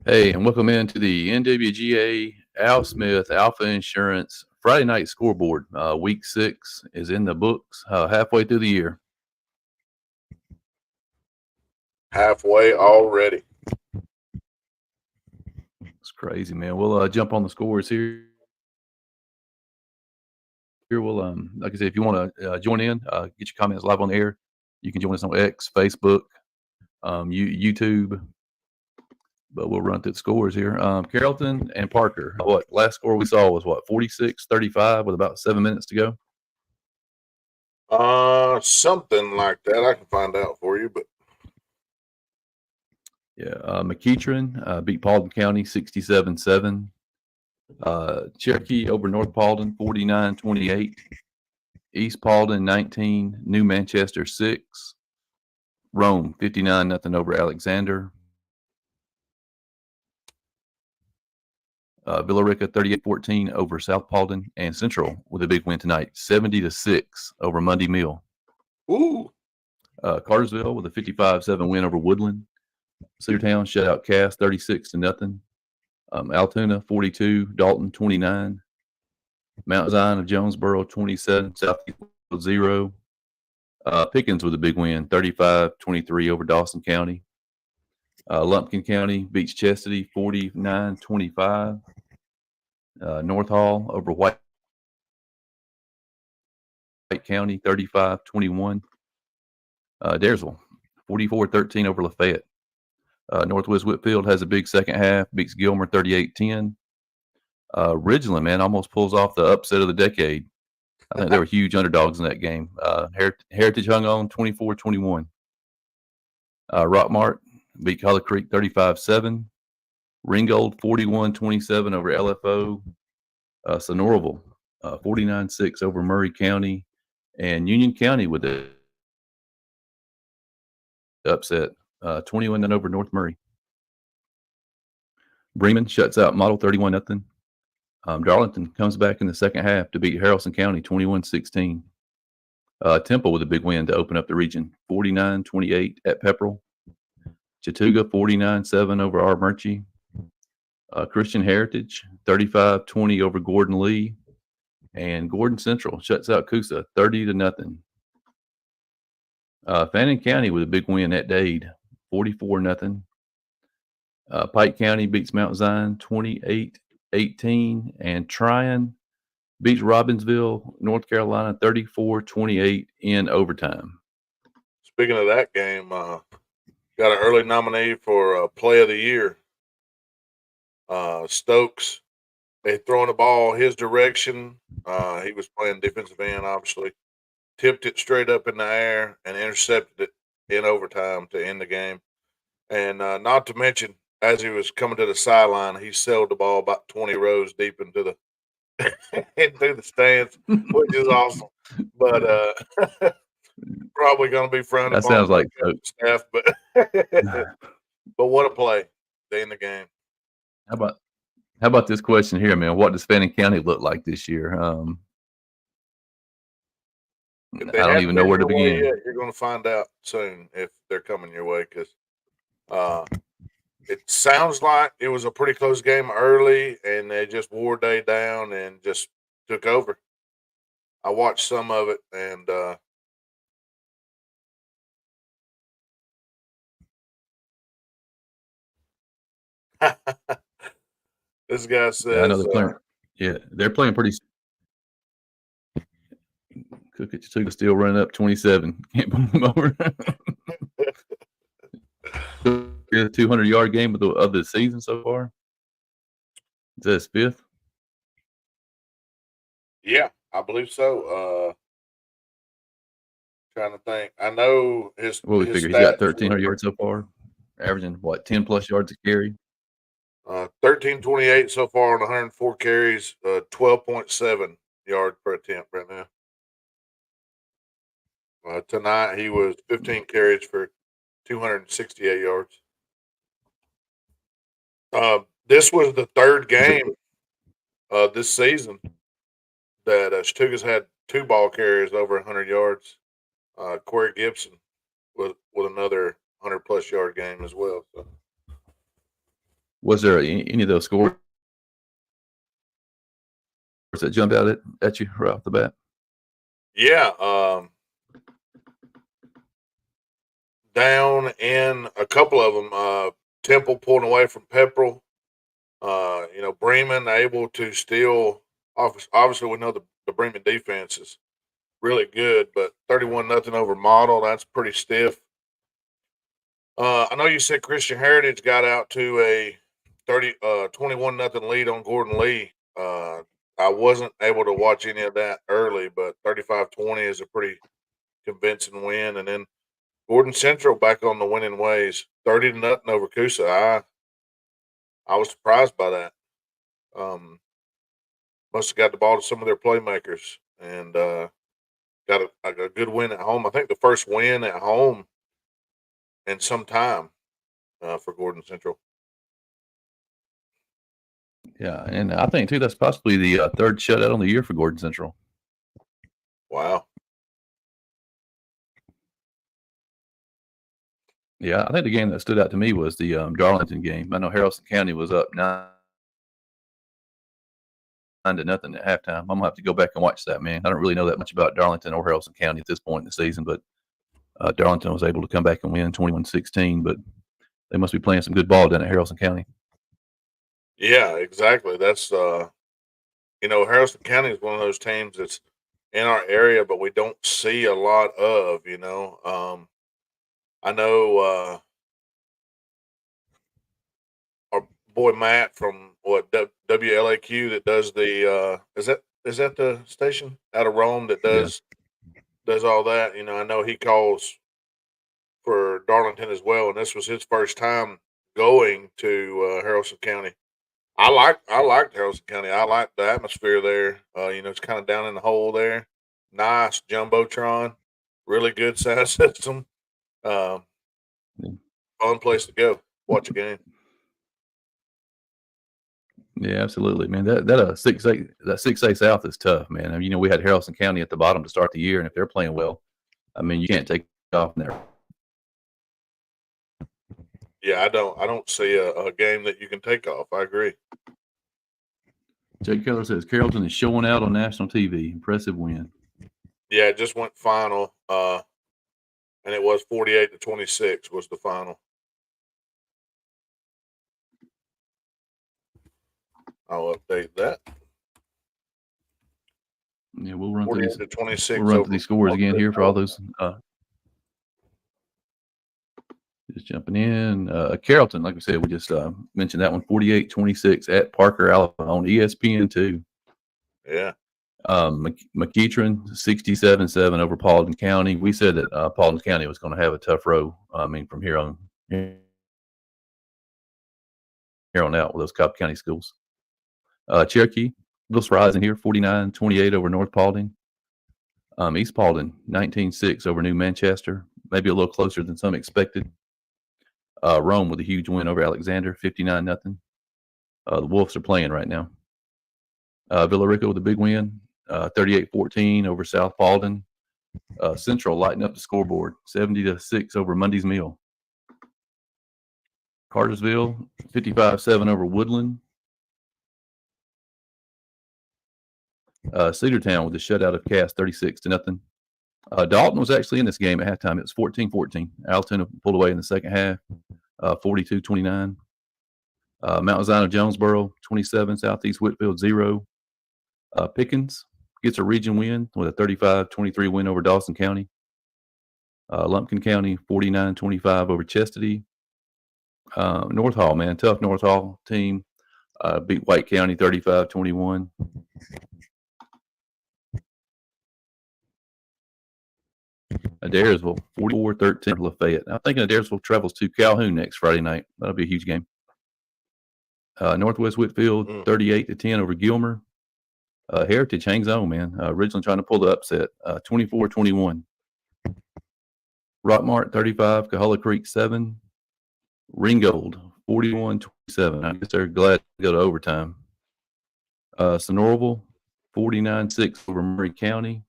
Hey, and welcome into the NWGA Al Smith Alpha Insurance Friday night scoreboard. Week 6 is in the books, halfway through the year. Halfway already. It's crazy, man. We'll jump on the scores here. We'll, like I said, if you want to join in, get your comments live on the air. You can join us on X, Facebook, YouTube. But we'll run through the scores here. Carrollton and Parker. Last score we saw was 46-35 with about 7 minutes to go. Something like that. I can find out for you, but yeah, McEachern beat Paulding County 67-7. Cherokee over North Paulding 49-28. East Paulding 19. New Manchester 6. Rome 59-0 over Alexander. Villarica 38-14 over South Paulding, and Central with a big win tonight, 70-6 over Mundy Mill. Ooh. Cartersville with a 55-7 win over Woodland. Cedartown shut out Cass 36-0. Altoona 42, Dalton 29. Mount Zion of Jonesboro 27, Southeast 0. Pickens with a big win, 35-23 over Dawson County. Lumpkin County beats Chastity 49-25. North Hall over White County 35-21. Daresville 44-13 over Lafayette. Northwest Whitfield has a big second half, beats Gilmer 38-10. Ridgeland, man, almost pulls off the upset of the decade. I think they were huge underdogs in that game. Heritage hung on 24-21. Rockmart beat Hollow Creek 35-7. Ringgold 41-27 over LFO. Sonoraville 49-6 over Murray County. And Union County with the upset 21-0 over North Murray. Bremen shuts out Model 31-0. Darlington comes back in the second half to beat Haralson County 21-16. Temple with a big win to open up the region, 49-28 at Pepperell. Chattooga 49-7 over Armurchie. Christian Heritage 35-20 over Gordon Lee. And Gordon Central shuts out Coosa 30-0. Fannin County with a big win at Dade, 44-0. Pike County beats Mount Zion 28-18, and Tryon beats Robbinsville, North Carolina 34-28 in overtime. Speaking of that game, got an early nominee for Play of the Year. Stokes, they throwing the ball his direction. He was playing defensive end, obviously. Tipped it straight up in the air and intercepted it in overtime to end the game. And not to mention, as he was coming to the sideline, he sailed the ball about 20 rows deep into the into the stands, which is awesome. But probably going to be frowned That upon sounds by like the staff. But but what a play! They in the game. How about this question here, man? What does Fannin County look like this year? If I they don't haven't even know been where to your way begin. yet, you're going to find out soon if they're coming your way because it sounds like it was a pretty close game early, and they just wore day down and just took over. I watched some of it, and this guy Yeah, I know says, they're playing. Yeah, they're playing pretty. Cook at Chattooga still running up 27. Can't put them over. A 200-yard game of the season so far. Is that his fifth? yeah, I believe so. Trying to think. I know What we his figure? He's got stats 1,300 were yards so far, averaging 10 plus yards a carry. 1328 so far on 104 carries, 12.7 yards per attempt right now. Tonight he was 15 carries for 268 yards. This was the third game this season that Chattooga's had two ball carriers over 100 yards. Corey Gibson with another 100 plus yard game as well. So Was there any of those scores that jumped out at you right off the bat? Yeah, down in a couple of them, Temple pulling away from Pepperell. Bremen able to steal. Obviously, we know the Bremen defense is really good, but 31-0 over Model, that's pretty stiff. I know you said Christian Heritage got out to a 21-0 lead on Gordon Lee. I wasn't able to watch any of that early, but 35-20 is a pretty convincing win. And then Gordon Central back on the winning ways, 30-0 over Coosa. I was surprised by that. Must have got the ball to some of their playmakers and got a good win at home. I think the first win at home in some time for Gordon Central. Yeah, and I think too that's possibly the third shutout on the year for Gordon Central. Wow. Yeah, I think the game that stood out to me was the Darlington game. I know Haralson County was up 9-0 at halftime. I'm gonna have to go back and watch that, man. I don't really know that much about Darlington or Haralson County at this point in the season, but Darlington was able to come back and win 21-16. But they must be playing some good ball down at Haralson County. Yeah, exactly. That's Haralson County is one of those teams that's in our area, but we don't see a lot of. I know our boy Matt from WLAQ that does the is that the station out of Rome that does all that. I know he calls for Darlington as well, and this was his first time going to Haralson County. I liked Haralson County. I liked the atmosphere there. It's kind of down in the hole there. Nice jumbotron, really good sound system. Fun place to go watch a game. Yeah, absolutely, man. That 6A South is tough, man. I mean, we had Haralson County at the bottom to start the year, and if they're playing well, I mean, you can't take off there. Yeah, I don't see a game that you can take off. I agree. Jake Keller says Carrollton is showing out on national TV. Impressive win. Yeah, it just went final, and it was 48-26 was the final. I'll update that. Yeah, we'll run through these. 26. We'll run through these scores again here for all those. Just jumping in. Carrollton, like we said, we just mentioned that one. 48-26 at Parker, Alfa on ESPN2. Yeah. McEachern 67-7 over Paulding County. We said that Paulding County was going to have a tough row. I mean, from here on out with those Cobb County schools. Cherokee, Little Rising here, 49-28 over North Paulding. East Paulding, 19-6 over New Manchester. Maybe a little closer than some expected. Rome with a huge win over Alexander, 59-0. The Wolves are playing right now. Villarica with a big win, 38-14 over South Paulding. Central lighting up the scoreboard, 70-6 over Monday's Mill. Cartersville, 55-7 over Woodland. Cedartown with a shutout of Cass, 36-0. Dalton was actually in this game at halftime. It was 14-14. Altoona pulled away in the second half, 42-29. Mount Zion of Jonesboro, 27. Southeast Whitfield, 0. Pickens gets a region win with a 35-23 win over Dawson County. Lumpkin County, 49-25 over Chastity. North Hall, man, tough North Hall team. Beat White County, 35-21. Adairsville, 44-13 Lafayette. I'm thinking Adairsville travels to Calhoun next Friday night. That'll be a huge game. Northwest Whitfield, 38-10 over Gilmer. Heritage hangs on, man. Originally trying to pull the upset, 24-21. Rockmart, 35. Cahulla Creek, 7. Ringgold, 41-27. I guess they're glad to go to overtime. Sonoraville, 49-6 over Murray County.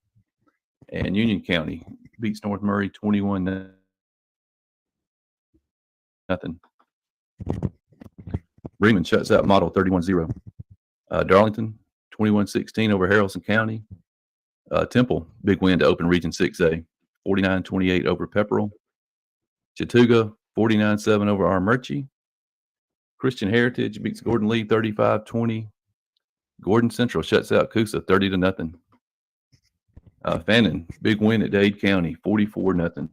And Union County beats North Murray 21-0. Bremen shuts out Model 31-0. Darlington 21-16 over Haralson County. Temple, big win to open Region 6A, 49-28 over Pepperell. Chattooga 49-7 over Armurchie. Christian Heritage beats Gordon Lee 35-20. Gordon Central shuts out Coosa 30-0. Fannin, big win at Dade County, 44-0.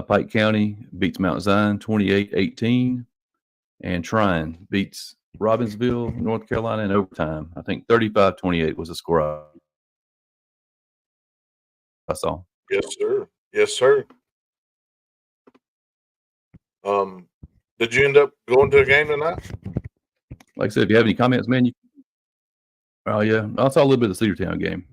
Pike County beats Mount Zion 28-18. And Trine beats Robbinsville, North Carolina in overtime. I think 35-28 was the score I saw. Yes, sir. Yes, sir. Did you end up going to a game tonight? Like I said, if you have any comments, man, oh yeah, I saw a little bit of the Cedartown game.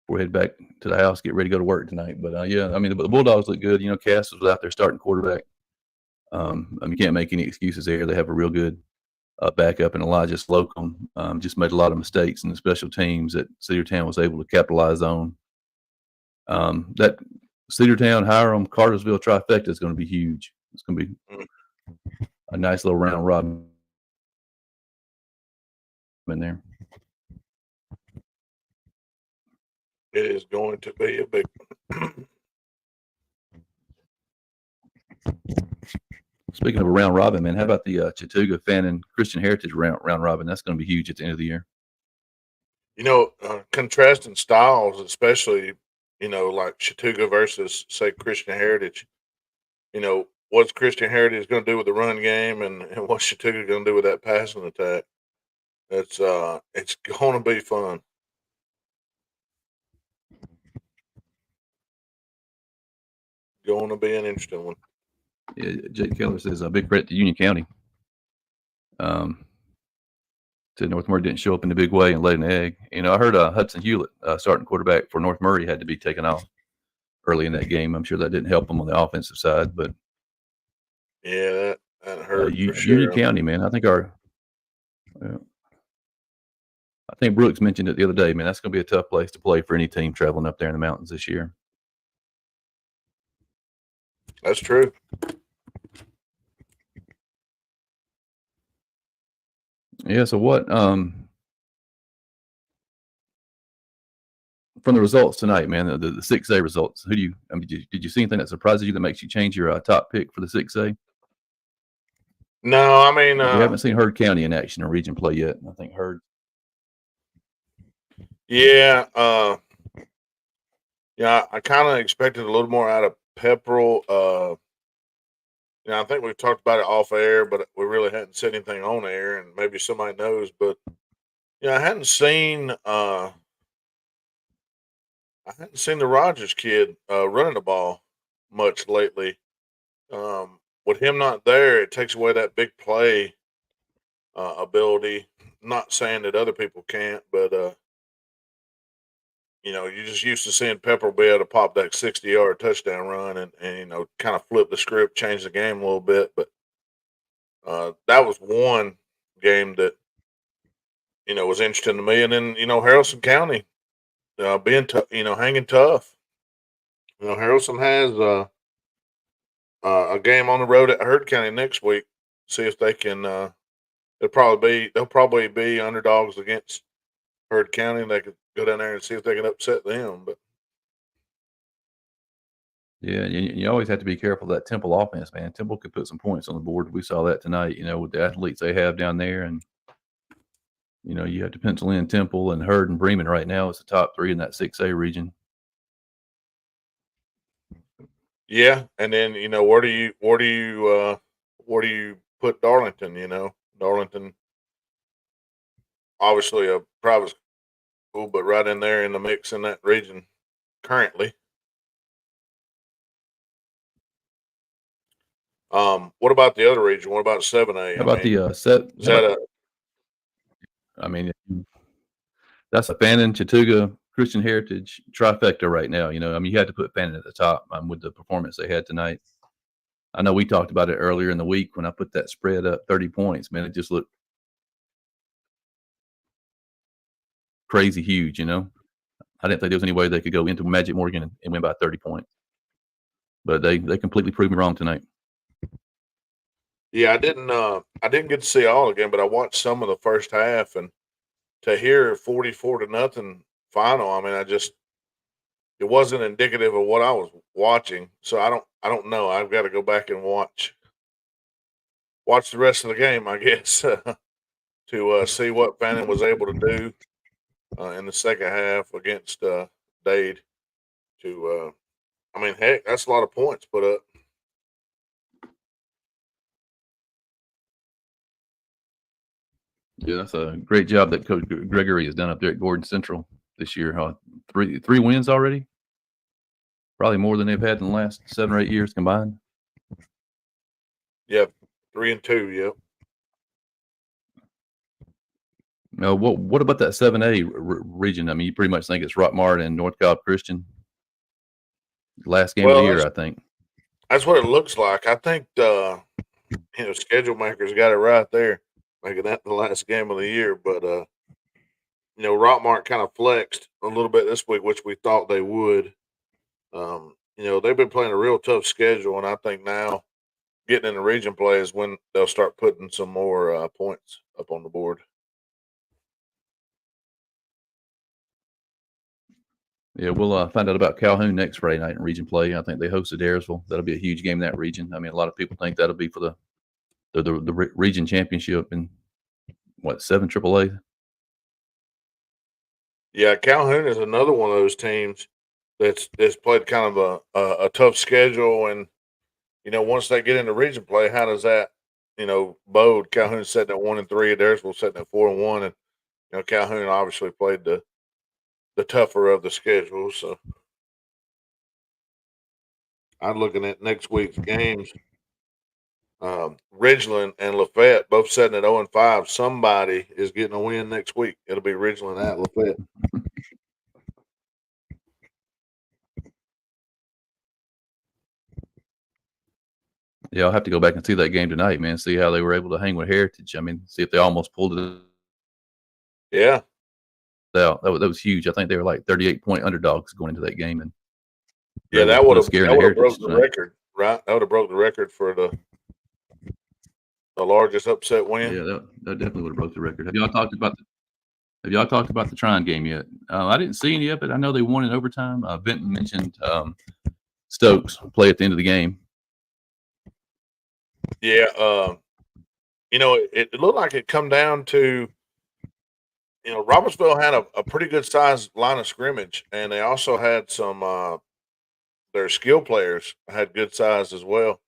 We'll head back to the house, get ready to go to work tonight. But yeah, I mean, the Bulldogs look good. You know, Cass was out there starting quarterback. I mean, you can't make any excuses there. They have a real good backup in Elijah Slocum. Just made a lot of mistakes in the special teams that Cedartown was able to capitalize on. That Cedartown, Hiram, Cartersville trifecta is going to be huge. It's going to be a nice little round robin in there. It is going to be a big one. Speaking of a round robin, man, how about the Chattooga Fannin Christian Heritage round robin? That's going to be huge at the end of the year. You know, contrasting styles, especially, you know, like Chattooga versus, say, Christian Heritage. You know, what's Christian Heritage going to do with the run game, and what's Chattooga going to do with that passing attack? It's going to be fun. Going to be an interesting one. Yeah, Jake Keller says a big credit to Union County. Said North Murray didn't show up in a big way and laid an egg. You know, I heard Hudson Hewlett, starting quarterback for North Murray, had to be taken off early in that game. I'm sure that didn't help him on the offensive side, but yeah, that hurt for sure. Union County, man. I think I think Brooks mentioned it the other day, man. That's going to be a tough place to play for any team traveling up there in the mountains this year. That's true. Yeah. So what? From the results tonight, man, the 6A results. Who do you? I mean, did you see anything that surprises you that makes you change your top pick for the 6A? No, I mean, we haven't seen Heard County in action or region play yet. I think Heard. Yeah. Yeah, I kind of expected a little more out of Pepperell. You know, I think we've talked about it off air, but we really hadn't said anything on air, and maybe somebody knows. But you know, I hadn't seen the Rogers kid running the ball much lately. With him not there, it takes away that big play ability. Not saying that other people can't, but you know, you're just used to seeing Pepperell be able to pop that 60-yard touchdown run and you know, kind of flip the script, change the game a little bit. But that was one game that, you know, was interesting to me. And then, you know, Haralson County being tough, you know, hanging tough. You know, Haralson has a game on the road at Heard County next week. See if they can. They'll probably be underdogs against Heard County, and they could go down there and see if they can upset them. But yeah, you always have to be careful of that Temple offense, man. Temple could put some points on the board. We saw that tonight, you know, with the athletes they have down there. And, you know, you have to pencil in Temple and Heard and Bremen right now as the top three in that 6A region. Yeah, and then, you know, where do you put Darlington? You know, Darlington, obviously a private school, but right in there in the mix in that region currently. What about the other region? What about 7A? How about the set? Is that I mean, that's a Fannin, Chattooga, Christian Heritage trifecta right now. You know, I mean, you had to put Fannin at the top with the performance they had tonight. I know we talked about it earlier in the week when I put that spread up 30 points. Man, it just looked crazy huge, you know. I didn't think there was any way they could go into Magic Morgan and win by 30 points. But they completely proved me wrong tonight. Yeah, I didn't get to see all the game, but I watched some of the first half, and to hear 44 to nothing final, I mean, it wasn't indicative of what I was watching. So I don't know. I've got to go back and watch the rest of the game, I guess, to see what Fannin was able to do in the second half against Dade. I mean, heck, that's a lot of points put up. Yeah, that's a great job that Coach Gregory has done up there at Gordon Central this year. Three wins already, probably more than they've had in the last 7 or 8 years combined. Yep, 3-2. Yep. No, what about that 7A region? I mean, you pretty much think it's Rockmart and North Cobb Christian. Last game of the Well, year, I think. that's what it looks like. I think schedule makers got it right there, making that the last game of the year. But Rockmart kind of flexed a little bit this week, which we thought they would. They've been playing a real tough schedule, and I think now getting in the region play is when they'll start putting some more points up on the board. Yeah, we'll find out about Calhoun next Friday night in region play. I think they hosted Ayersville. That'll be a huge game in that region. I mean, a lot of people think that'll be for the region championship in 7 AAA. Yeah, Calhoun is another one of those teams that's played kind of a tough schedule, and once they get into region play, how does that bode? Calhoun's sitting at 1-3, Ayersville sitting at 4-1, and Calhoun obviously played the tougher of the schedule. So I'm looking at next week's games. Ridgeland and Lafayette both sitting at 0-5. Somebody is getting a win next week. It'll be Ridgeland at Lafayette. Yeah, I'll have to go back and see that game tonight, man. See how they were able to hang with Heritage. I mean, see if they almost pulled it Yeah. out. That was huge. I think they were like 38-point underdogs going into that game, and Yeah, that would have broke the tonight. record, right? That would have broke the record for the largest upset win. Yeah, that definitely would have broke the record. Have y'all talked about the Trine game yet? I didn't see any of it. I know they won in overtime. Benton mentioned Stokes play at the end of the game. Yeah, it looked like it come down to, Robertsville had a pretty good sized line of scrimmage, and they also had some their skill players had good size as well.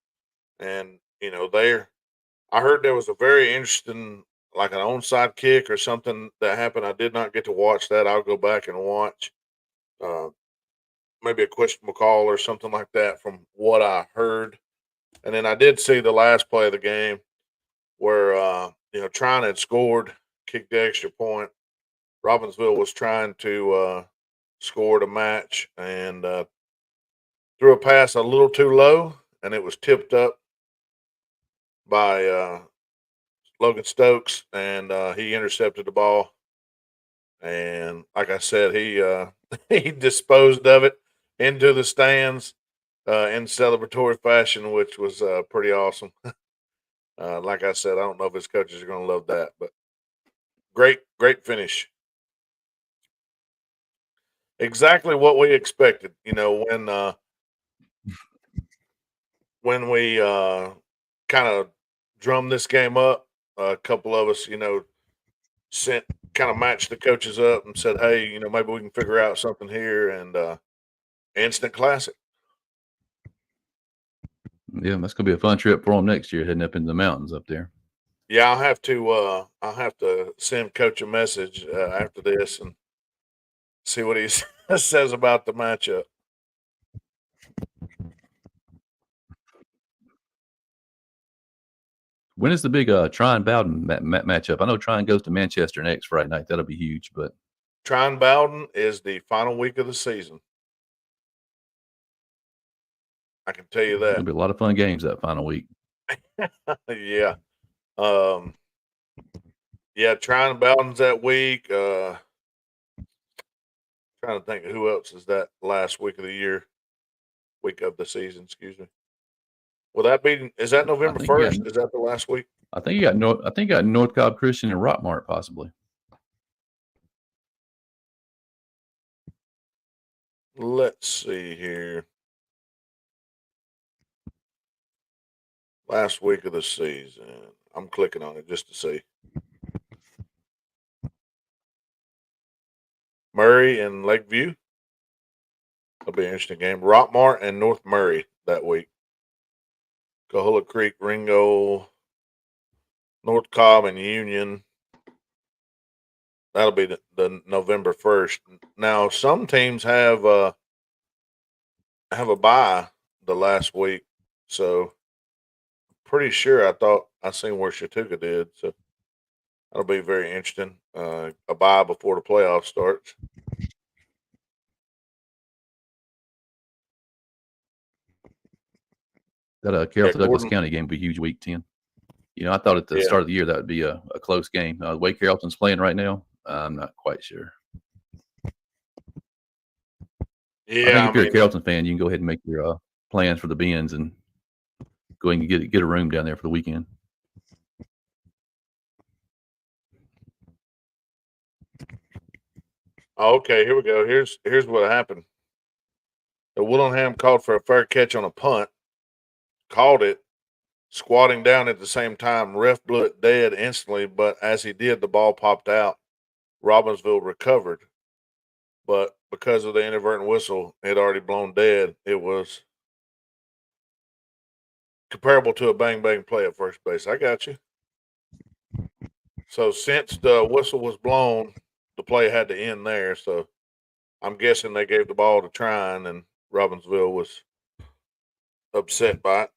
And I heard there was a very interesting, like an onside kick or something that happened. I did not get to watch that. I'll go back and watch. Maybe a questionable call or something like that from what I heard. And then I did see the last play of the game where Trine had scored, kicked the extra point. Robbinsville was trying to score to match and threw a pass a little too low, and it was tipped up by Logan Stokes, and he intercepted the ball. And like I said, he he disposed of it into the stands in celebratory fashion, which was pretty awesome. Like I said, I don't know if his coaches are going to love that, but great finish. Exactly what we expected. When we kind of drummed this game up, a couple of us, sent kind of matched the coaches up and said, "Hey, maybe we can figure out something here." And instant classic. Yeah, that's gonna be a fun trip for them next year, heading up into the mountains up there. Yeah, I'll have to send Coach a message after this and see what he says about the matchup. When is the big Trine Bowden matchup? I know Trine goes to Manchester next Friday night. That'll be huge, but Trine Bowden is the final week of the season. I can tell you there'll that. be a lot of fun games that final week. Yeah. Yeah, Trine Bowden's that week. Trying to think of who else is that last week of the year, week of the season, excuse me. Will that be? Is that November think you got 1st? Is that the last week? I think you got North Cobb Christian and Rockmart possibly. Let's see here. Last week of the season. I'm clicking on it just to see. Murray and Lakeview. That'll be an interesting game. Rockmart and North Murray that week. Coahulla Creek, Ringo, North Cobb, and Union. That'll be the November 1st. Now, some teams have a bye the last week, so pretty sure I seen where Chattooga did. So that'll be very interesting. A bye before the playoff starts. That Carrollton Douglas County game would be huge week 10. I thought at the start of the year that would be a close game. The way Carrollton's playing right now, I'm not quite sure. Yeah, I think if you're a Carrollton fan, you can go ahead and make your plans for the Bends and go ahead and get a room down there for the weekend. Okay, here we go. Here's what happened. The Willingham called for a fair catch on a punt, called it, squatting down at the same time. Ref blew it dead instantly, but as he did, the ball popped out. Robbinsville recovered, but because of the inadvertent whistle, it had already blown dead. It was comparable to a bang-bang play at first base. I got you. So since the whistle was blown, the play had to end there. So I'm guessing they gave the ball to Trine, and Robbinsville was upset by it.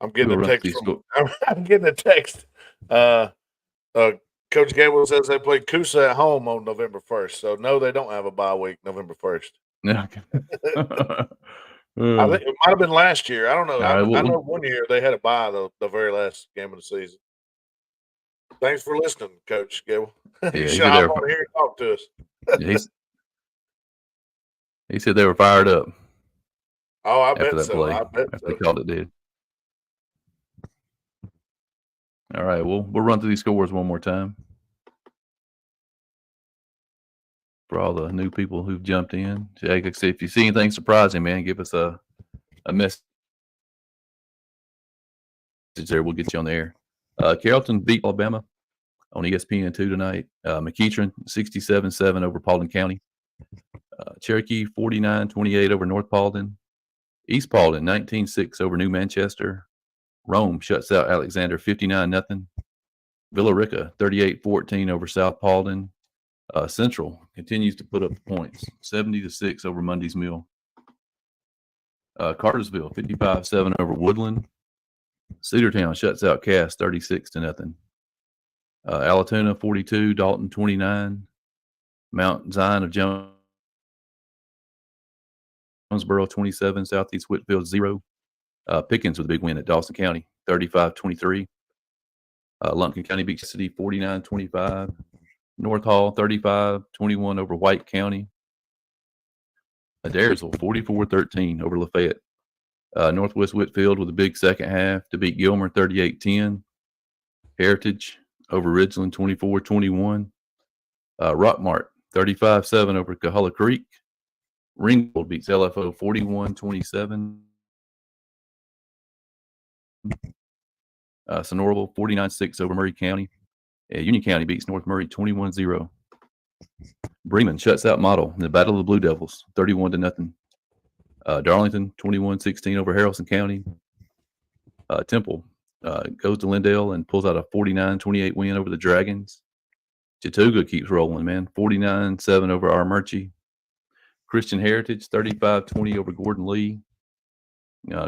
I'm getting a text. I'm getting a text. Coach Gable says they played Coosa at home on November 1st. So no, they don't have a bye week November 1st. Yeah. I think it might have been last year. I don't know. Right, I know one year they had a bye the very last game of the season. Thanks for listening, Coach Gable. You should hop on here and talk to us. He said they were fired up. Oh, I bet so. I bet after they called it dead. All right, we'll run through these scores one more time for all the new people who've jumped in. If you see anything surprising, man, give us a message there. We'll get you on the air. Carrollton beat Alabama on ESPN2 tonight. McEachern 67-7 over Paulding County. Cherokee 49-28 over North Paulding. East Paulding 19-6 over New Manchester. Rome shuts out Alexander 59-0. Villa Rica 38-14 over South Paulding. Central continues to put up points 70-6 over Mundy's Mill. Cartersville 55-7 over Woodland. Cedartown shuts out Cass 36-0. Alatoona 42, Dalton 29. Mount Zion of Jonesboro 27, Southeast Whitfield 0. Pickens with a big win at Dawson County 35-23. Lumpkin County beat City 49-25. North Hall 35-21 over White County. Adairsville 44-13 over Lafayette. Northwest Whitfield with a big second half to beat Gilmer 38-10. Heritage over Ridgeland 24-21. Rockmart 35-7 over Coahulla Creek. Ringgold beats LFO 41-27. Sonoraville 49-6 over Murray County. Union County beats North Murray 21-0. Bremen shuts out Model in the Battle of the Blue Devils 31-0. Darlington 21-16 over Haralson County. Temple goes to Lindale and pulls out a 49-28 win over the Dragons. Chattooga keeps rolling, man. 49-7 over Armurchie. Christian Heritage 35-20 over Gordon Lee.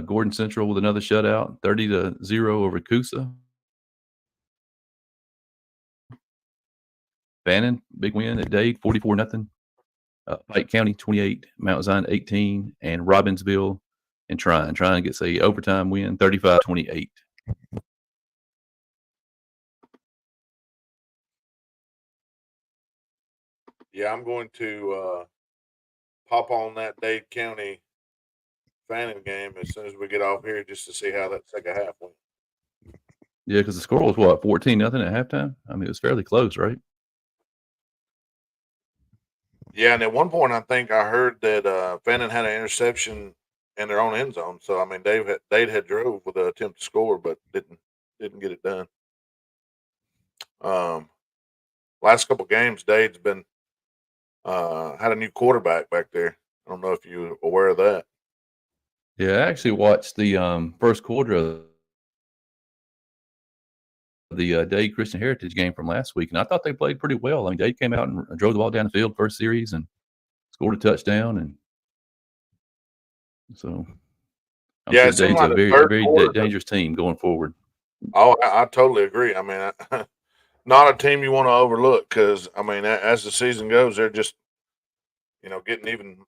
Gordon Central with another shutout 30-0 over Coosa. Bannon, big win at Dade 44-0. Pike County 28, Mount Zion 18, and Robbinsville and Trine gets a overtime win 35-28. Yeah, I'm going to hop on that Dade County Fannin game as soon as we get off here just to see how that second half went. Yeah, because the score was what, 14-0 at halftime? I mean, it was fairly close, right? Yeah, and at one point I think I heard that Fannin had an interception in their own end zone. So I mean, Dade had drove with an attempt to score, but didn't get it done. Last couple games, Dade's been had a new quarterback back there. I don't know if you're aware of that. Yeah, I actually watched the first quarter of the Dade Christian Heritage game from last week, and I thought they played pretty well. I mean, Dade came out and drove the ball down the field first series and scored a touchdown, and so I'm Yeah, sure it seemed Dade's like a the very third very quarter. dangerous team going forward. Oh, I totally agree. I mean, not a team you want to overlook because I mean, as the season goes, they're just getting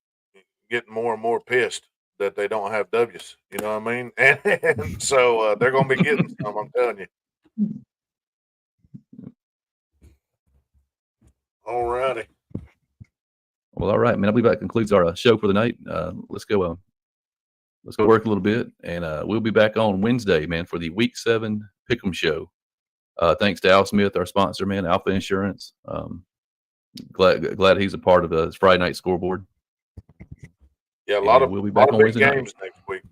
more and more pissed that they don't have W's. You know what I mean? And so they're going to be getting some. I'm telling you. All righty. Well, all right, man. I believe that concludes our show for the night. Let's go work a little bit, and we'll be back on Wednesday, man, for the Week 7 Pick'em show. Thanks to Al Smith, our sponsor, man, Alfa Insurance. Glad he's a part of the Friday night scoreboard. Yeah, a lot of we'll be back on big Wednesday night. games next week.